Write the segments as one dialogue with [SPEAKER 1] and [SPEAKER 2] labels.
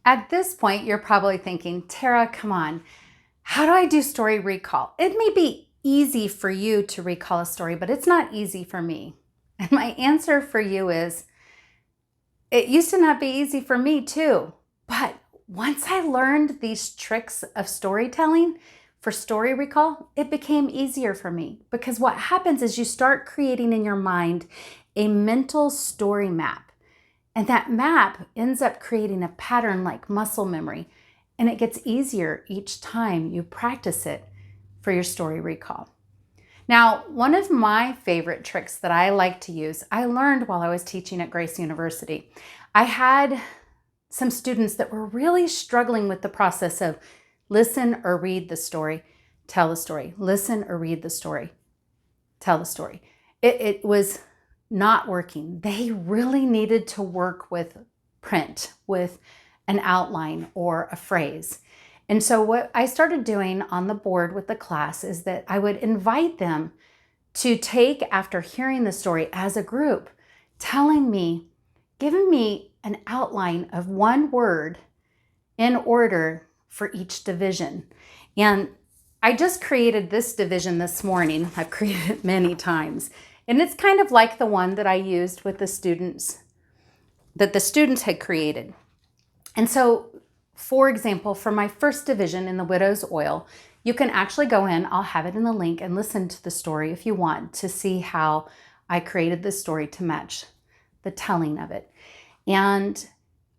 [SPEAKER 1] At this point, you're probably thinking, Tara, come on. How do I do story recall? It may be easy for you to recall a story, but it's not easy for me. And my answer for you is, it used to not be easy for me too. But once I learned these tricks of storytelling for story recall, it became easier for me. Because what happens is you start creating in your mind a mental story map. And that map ends up creating a pattern like muscle memory. And it gets easier each time you practice it for your story recall. Now, one of my favorite tricks that I like to use, I learned while I was teaching at Grace University. I had some students that were really struggling with the process of listen or read the story, tell the story, listen or read the story, tell the story. It was not working. They really needed to work with print, with an outline or a phrase. And so what I started doing on the board with the class is that I would invite them to take, after hearing the story as a group, telling me, giving me an outline of one word in order for each division. And I just created this division this morning. I've created it many times. And it's kind of like the one that I used with the students, that the students had created. And so, for example, for my first division in the Widow's Oil, you can actually go in, I'll have it in the link, and listen to the story if you want to see how I created this story to match the telling of it. And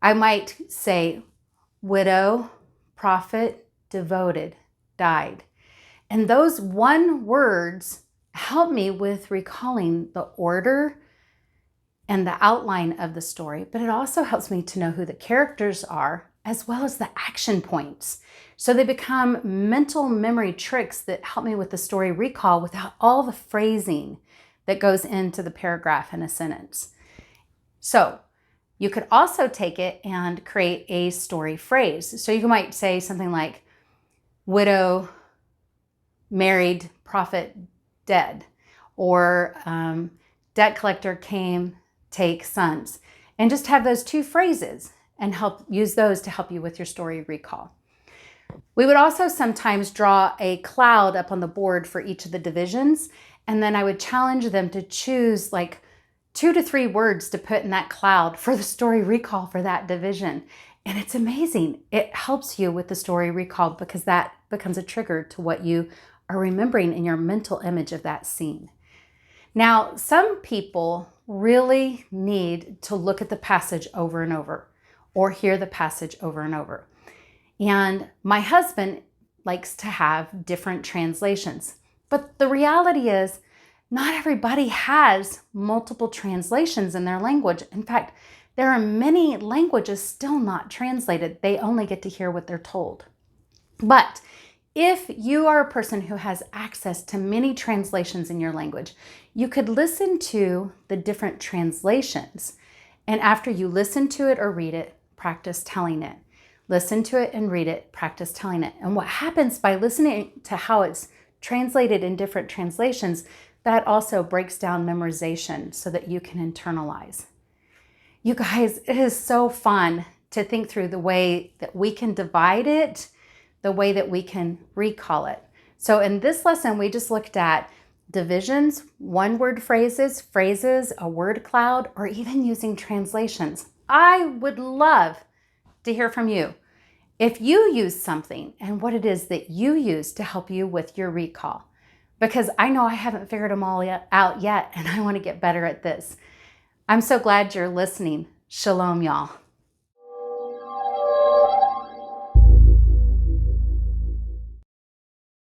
[SPEAKER 1] I might say, widow, prophet, devoted, died. And those one words help me with recalling the order and the outline of the story, but it also helps me to know who the characters are as well as the action points. So they become mental memory tricks that help me with the story recall without all the phrasing that goes into the paragraph in a sentence. So you could also take it and create a story phrase. So you might say something like, widow, married, prophet, dead, or debt collector came, take sons, and just have those two phrases and use those to help you with your story recall. We would also sometimes draw a cloud up on the board for each of the divisions, and then I would challenge them to choose like 2 to 3 words to put in that cloud for the story recall for that division. And it's amazing. It helps you with the story recall because that becomes a trigger to what you are remembering in your mental image of that scene. Now, some people really need to look at the passage over and over or hear the passage over and over. And my husband likes to have different translations. But the reality is, not everybody has multiple translations in their language. In fact, there are many languages still not translated. They only get to hear what they're told. But if you are a person who has access to many translations in your language, you could listen to the different translations. And after you listen to it or read it, practice telling it. Listen to it and read it, practice telling it. And what happens by listening to how it's translated in different translations, that also breaks down memorization so that you can internalize. You guys, it is so fun to think through the way that we can divide it, the way that we can recall it. So in this lesson, we just looked at divisions, one-word phrases, a word cloud, or even using translations. I would love to hear from you if you use something and what it is that you use to help you with your recall. Because I know I haven't figured them all out yet, and I want to get better at this. I'm so glad you're listening. Shalom, y'all.